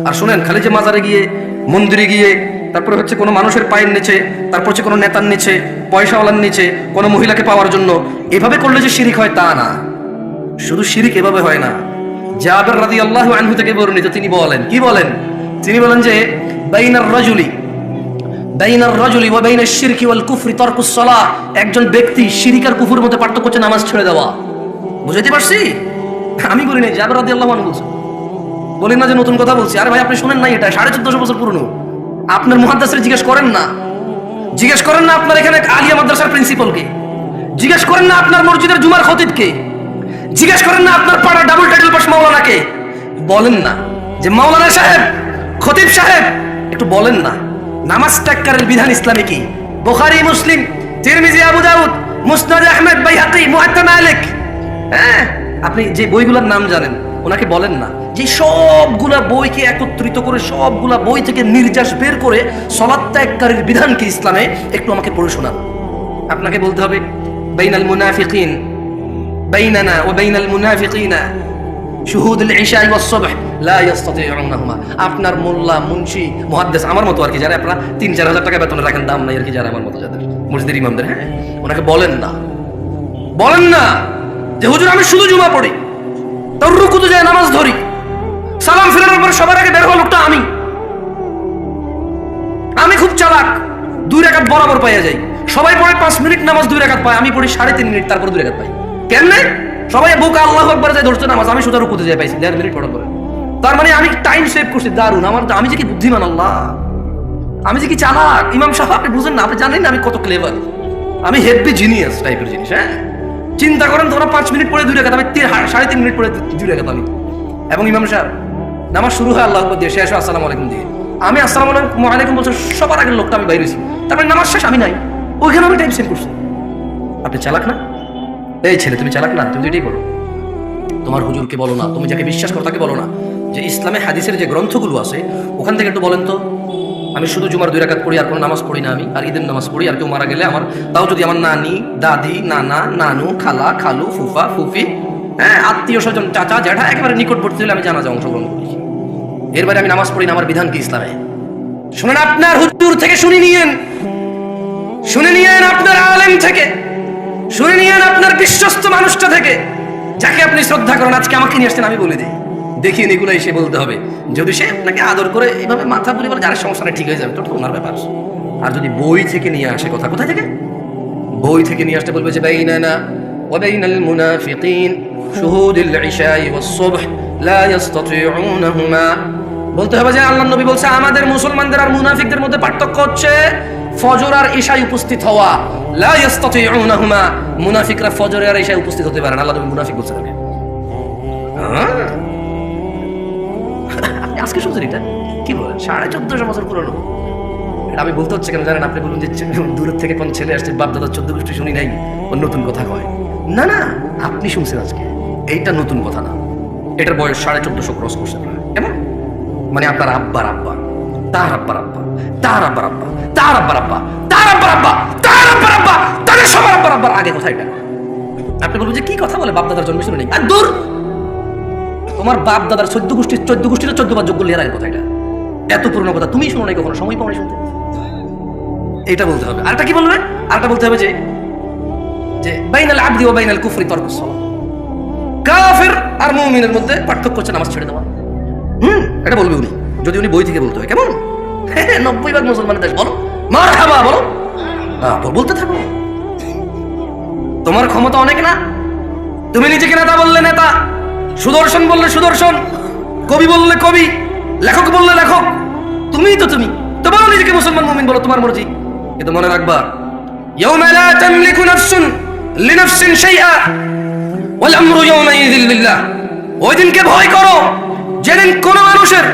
আর শুনেন, খালি যে মাজারে গিয়ে, মন্দিরে গিয়ে, তারপরে হচ্ছে কোনো মানুষের পায়ের নিচে, তারপর হচ্ছে কোনো নেতার নিচে, পয়সাওয়ালার নিচে, কোনো মহিলাকে পাওয়ার জন্য এভাবে করলে যে শিরিক হয় তা না। শুধু শিরিক এভাবে হয় না। জাবের রাদিয়াল্লাহু আনহু থেকে বর্ণিত, তিনি বলেন, কি বলেন? তিনি বলেন যে বাইনার রাজুলি ওয়া বাইনাশ শিরকি ওয়াল কুফরি তারকুস সালাহ। একজন ব্যক্তি শিরিক আর কুফরের মধ্যে পার্থক্য হচ্ছে নামাজ ছেড়ে দেওয়া। বুঝাইতে পারছি? আমি বলি নাই, জাবের রাদিয়াল্লাহু আনহু বলছেন। বলেন না যে নতুন কথা বলছি। আরে ভাই, আপনি শুনেন না, এটা 1450 বছর পুরনো। আপনার মুহাদ্দিসের জিজ্ঞেস করেন না, আপনার এখানে আলিয়া মাদ্রাসার প্রিন্সিপালকে, জিজ্ঞেস করেন না আপনার মসজিদের জুমার খতিবকে, জিজ্ঞেস করেন না আপনার পাড়ার ডাবল টাইটেল পাস মাওলানাকে। বলেন না যে মাওলানা সাহেব, খতিব সাহেব, একটু বলেন না নামাজ ত্যাগের বিধান ইসলামে কি? বুখারী, মুসলিম, তিরমিজি, আবু দাউদ, মুসনাদ আহমদ, বাইহাকি, মুআত্তা মালিক। হ্যাঁ, আপনি যে বইগুলোর নাম জানেন, ওনাকে বলেন না যে সবগুলা বইকে একত্রিত করে, সবগুলা বই থেকে নির্যাস বের করে সালাত ত্যাগের বিধান কি ইসলামে, একটু আমাকে পড়ে শোনান। আপনাকে বলতে হবে বাইনাল মুনাফিকিন, বাইনানা ওয়া বাইনাল মুনাফিকিনা শুহুদুল ইশা ওয়াস সুবহ লা ইস্তাতিউনাহুমা। আপনার মোল্লা, মুন্সি, মুহাদ্দিস আমার মতো আর কি, যারা আপনারা 3-4 হাজার টাকা বেতন রাখেন, দাম নাই আর কি, যারা আমার মতো যাদের মসজিদের ইমামদের, হ্যাঁ, ওনাকে বলেন না যে হুজুর আমি শুধু জুমা পড়ি, তার রুকুতে যায় নামাজ ধরি, সালাম ফেরানোর পর সবার আগে বের হওয়া লোকটা আমি খুব চালাক, 2 রাকাত বরাবর পাইয়া যাই। সবাই পড়ে 5 মিনিট নামাজ 2 রাকাত পায়, আমি পড়ি 3.5 মিনিট, তারপর 2 রাকাত পাই। কেমনে? সবাই বুক আল্লাহু আকবার যায় ধরতে নামাজ, আমি শুধু রুকুতে যাই পাইছি 1.5 মিনিট পড়ার পরে। তার মানে আমি টাইম সেভ করছি, দারুন। আমি যে কি বুদ্ধিমান, আল্লাহ, আমি যে কি চালাক। ইমাম সাহেব, আপনি বুঝেন না, আপনি জানেন না আমি কত ক্লেভার, আমি হেভি জিনিয়াস টাইপের জিনিস। হ্যাঁ, চিন্তা করেন, তোমরা 5 মিনিট পড়ে 2 রাকাত, আমি 3.5 মিনিট পড়ে 2 রাকাত আমি। এবং ইমাম সাহেব নামাজ শুরু হয় আল্লাহু আকবার দিয়ে, শেষ হয় আসসালামু আলাইকুম দিয়ে। আমি আসসালামু আলাইকুম বলছি, সবার আগের লোকটা আমি বাইরে হইছি, তারপরে নামাজ শেষ, আমি নাই, ওইখানে আমি টাইম সেভ করছি। আপনি চালাক না? এই ছেলে, তুমি চালাক না? তুমি এটাই বলো, তোমার হুজুরকে বলো না, তুমি যাকে বিশ্বাস করো তাকে বলো না যে ইসলামে হাদিসের যে গ্রন্থগুলো আছে ওখান থেকে একটু বলেন তো, আমি শুধু জুমার 2 রাকাত পড়ি, আর কোনো নামাজ পড়ি না আমি, আর ঈদের নামাজ পড়ি, আর কেউ মারা গেলে আমার, তাও যদি আমার নানি, দাদি, নানা, নানু, খালা, খালু, ফুফা, ফুফি, হ্যাঁ, আত্মীয় স্বজন, চাচা, জ্যাঠা, একেবারে নিকটবর্তী হলে আমি জানাজা অংশগ্রহণ করি। এর বাইরে আমি নামাজ পড়ি না। আমার বিধান কি ইসলামে? শুনেন, আপনার হুজুর থেকে শুনে নিয়েন, আপনার আলেম থেকে শুনে নিয়েন, আপনার বিশ্বস্ত মানুষটা থেকে, যাকে আপনি শ্রদ্ধা করেন। আজকে আমাকে নিয়ে আসছেন, আমি বলে দিই, দেখিয়ে এগুলো এসে বলতে হবে। যদি সে আপনাকে আদর করে এইভাবে মাথা বলে বলে, যারা সমস্যা নেই, ঠিক হয়ে যাবে, তো ওনার ব্যাপার। আর যদি বই থেকে নিয়ে আসে কথা, কোথায় থেকে? বই থেকে নিয়ে আসতে বলবে যে বাইনানা ওয়া বাইনাল মুনাফিকিন শুহুদুল ইশা ওয়াস সুবহ লা ইস্তাতিউনাহুমা। বলতে হবে যে আল্লাহর নবী বলছে আমাদের মুসলমানদের আর মুনাফিকদের মধ্যে পার্থক্য হচ্ছে ফজর আর ইশায় উপস্থিত হওয়া। লা ইস্তাতিউনাহুমা, মুনাফিকরা ফজর আর ইশায় উপস্থিত হতে পারে না। আল্লাহ নবী মুনাফিক বলছেন। আজকে শুনছেন এটা? কি বলেন? 1450 বছর পুরনো। এটা আমি বলতে হচ্ছে কেন জানেন? আপনি বলুন যে দূরের থেকে কোন ছেলে আসছে, বাপ দাদা 14 গোষ্ঠী শুনি নাই, ও নতুন কথা কয়। না, আপনি শুনছেন আজকে, এইটা নতুন কথা না। এটার বয়স 1450 ক্রস করছে। কেমন? মানে আপনার আব্বার আব্বা, তার আব্বার আব্বা, তার আব্বার আব্বা, তার আব্বার আব্বা, তার আব্বার আব্বা, তার আব্বার আব্বা, তাদের সবার আব্বার আব্বার আগে কথা। এটা আপনি বলবেন যে কি কথা বলে, বাপ দাদার জন্ম শুনে নেই। আর দূর, তোমার বাপ দাদার 14 গোষ্ঠীর 14 বার যোগ্য লিয়ার আগে কথা। এটা এত পুরনো কথা, তুমি শুনো নাই কখনো, সময় পাও না শুনতে। এটা বলতে হবে। আরেকটা কি বলবে? আরেকটা বলতে হবে যে বাইনাল আবদি ওয়া বাইনাল কুফরি তারকুস সালাহ। কাফির আর মুমিনের মধ্যে পার্থক্য হচ্ছে নামাজ ছেড়ে দেওয়া। এটা বলবে উনি, যদি উনি বই থেকে বলতে হয়। কেমন? 90% মুসলমানের দেশ। বলো মারহাবা, বলো, বলতে থাকো। তোমার ক্ষমতা অনেক না? তুমি নিজেকে নেতা বললে নেতা, সুদর্শন বললে সুদর্শন, কবি বললে কবি, লেখক বললে লেখক, তুমি তো বলো নিজেকে মুসলমান, মুমিন বলো, তোমার মর্জি। কিন্তু মনে রাখবা, ইয়াউমা লা তামলিকু নাফসুন লিনাফসিন শাইআ ওয়াল আমরু ইয়াউমাইযিন লিল্লাহ। ওই দিনকে ভয় করো যেদিন কোন মানুষের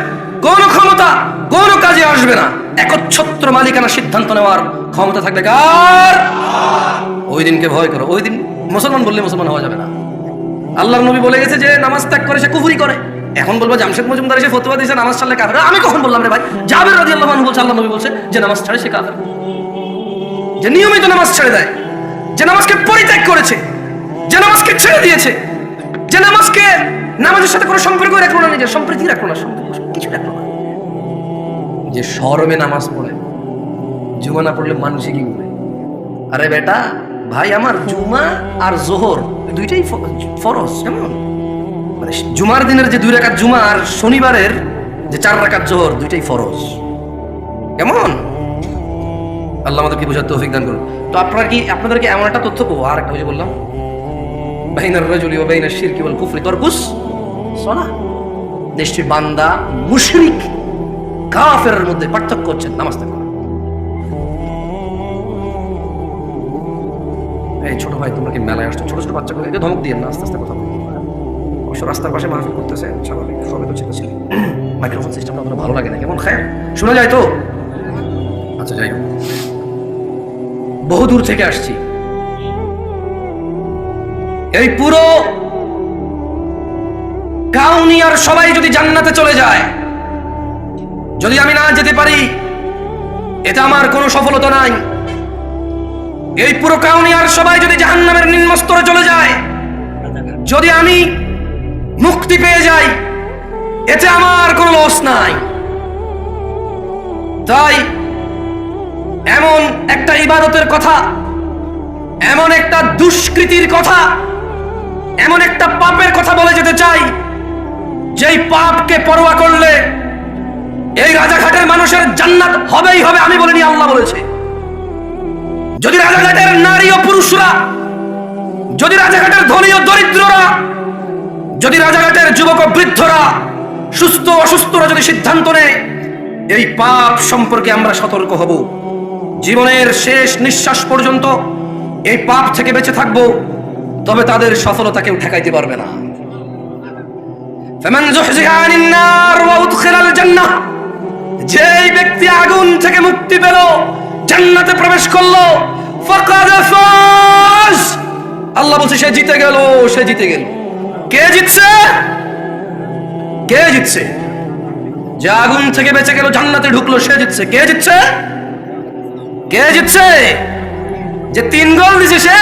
কোন ক্ষমতা কোন কাজে আসবে না। একচ্ছত্র মালিকানা সিদ্ধান্ত নেওয়ার ক্ষমতা থাকবে কার? ওই দিনকে ভয় করো। ওই দিন মুসলমান বললে মুসলমান হওয়া যাবে না। আল্লাহর নবী বলে গেছে যে নামাজ ত্যাগ করে সে কুফরি করে। এখন বলবো জামশেদ মজুমদার এসে ফতোয়া দিয়েছে নামাজ ছাড়লে কাফের। আমি কখন বললাম রে ভাই? জাবের রাদিয়াল্লাহু আনহু বলছে, আল্লাহর নবী বলছে যে নামাজ ছাড়ে সে কাফের, যে নিয়মিত নামাজ ছেড়ে দেয়, যে নামাজকে পরিত্যাগ করেছে, যে নামাজকে ছেড়ে দিয়েছে, যে নামাজের সাথে কোনো সম্পর্ক রাখলো না, নিজের সম্প্রীতি রাখলো না, কিছু রাখলো না। যে শরমে নামাজ পড়ে, জুমা না পড়লে মানুষে কি করে? আরে বেটা ভাই আমার, জুমা আর জোহর দুইটাই ফরজ। কেমন মানে জুমার দিনের যে 2 রাকাত জুমা আর শনিবারের যে 4 রাকাত জোহর দুইটাই ফরজ। কেমন? আল্লাহ আমাদেরকে বোঝার তৌফিক দান করুন। তো আপনাদেরকে এমন একটা তথ্য পাবো, আর একটা ওই যে বললাম বাইনার রাজুলি ওয়া বাইনাশ শিরকি ওয়াল কুফরি তারকুস সালাহ। নিশ্চয়ই বান্দা মুশরিক কাফেরের মধ্যে পার্থক্য হচ্ছে নামাজ ত্যাগ করা। এই ছোট ভাই, তোমরা কি মেলায় আসছো? ছোট ছোট বাচ্চাগুলোকে ধমক দিয়ে না, আস্তে আস্তে কথা বলো। অবশ্য রাস্তার পাশে মাহফিল করতেছে, স্বাভাবিক, সবে তো ছিল। মাইক্রোফোন সিস্টেমটা আপনার ভালো লাগে না? কেমন খায় শোনা যায় তো? আচ্ছা যাই হোক, বহু দূর থেকে আসছি। এই পুরো কাউনিয়ার সবাই যদি জান্নাতে চলে যায়, যদি আমি না যেতে পারি, এটা আমার কোনো সফলতা নাই। এই পুরো কাউনিয়ার সবাই যদি জাহান্নামের নিম্ন স্তরে চলে যায়, যদি আমি মুক্তি পেয়ে যাই, এতে আমার কোনো লস নাই। তাই এমন একটা ইবাদতের কথা, এমন একটা দুষ্কৃতির কথা, এমন একটা পাপের কথা বলে যেতে চাই, যেই পাপকে পরোয়া করলে এই রাজাঘাটের মানুষের জান্নাত হবেই হবে। আমি বলিনি, আল্লাহ বলেছে। যদি রাজাঘাটের নারী ও পুরুষরা, যদি রাজাঘাটের ধনী ও দরিদ্ররা, যদি রাজাঘাটের যুবক ও বৃদ্ধরা, সুস্থ অসুস্থরা যদি সিদ্ধান্ত নেয় এই পাপ সম্পর্কে আমরা সতর্ক হব, জীবনের শেষ নিঃশ্বাস পর্যন্ত এই পাপ থেকে বেঁচে থাকবো, তবে তাদের সফলতা কেউ ঠেকাইতে পারবে না। ফামান যুহজিহা আনিন নার ওয়া উদখিলাল জান্নাহ, যেই ব্যক্তি আগুন থেকে মুক্তি পেল, জান্নাতে প্রবেশ করলো, ফাকাদ ফাজ, আল্লাহ বলছে সে জিতে গেল, সে জিতে গেল। কে জিতছে? কে জিতছে? যে আগুন থেকে বেঁচে গেল, জান্নাতে ঢুকলো, সে জিতছে। কে জিতছে? কে জিতছে? যে 3 গোল দিছে সে?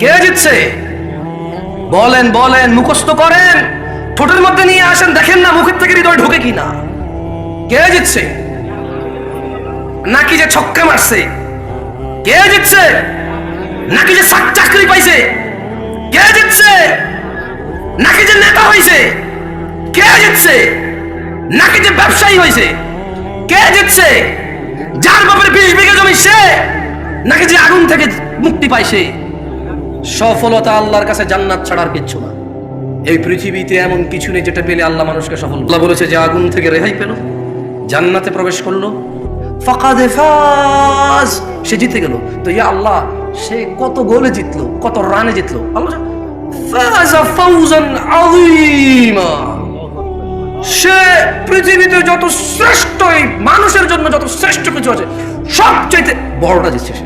কে জিতছে? বলেন বলেন, মুখস্থ করেন, ঠোঁটের মধ্যে নিয়ে আসেন, দেখেন না মুখের থেকে হৃদয় ঢোকে কিনা। কে জিতছে? নাকি যে ছক্কা মারছে? কে জিতছে? নাকি যে চাকরি পাইছে? কে জিতছে? নাকি যে নেতা হয়েছে? কে জিতছে? নাকি যে ব্যবসায়ী হয়েছে? কে জিতছে? যার বাপের 20 বিঘা জমি সে, নাকি যে আগুন থেকে মুক্তি পাইছে? সফলতা আল্লাহর কাছে জান্নাত ছাড়ার কিচ্ছু না। এই পৃথিবীতে এমন কিছু নেই যেটা পেলে আল্লাহ মানুষকে সফল। আল্লাহ বলেছে যে আগুন থেকে রেহাই পেল, জান্নাতে প্রবেশ করলো, ফাকাদ ফাজ, সে জিতে গেল। তো ইয়া আল্লাহ, সে কত গোলে জিতলো, কত রানে জিতলো? আল্লাহ ফাজা ফাউজান আযীমা, সে পৃথিবীতে যত শ্রেষ্ঠ, মানুষের জন্য যত শ্রেষ্ঠ কিছু আছে সবচেয়ে বড়টা জিতছে সে।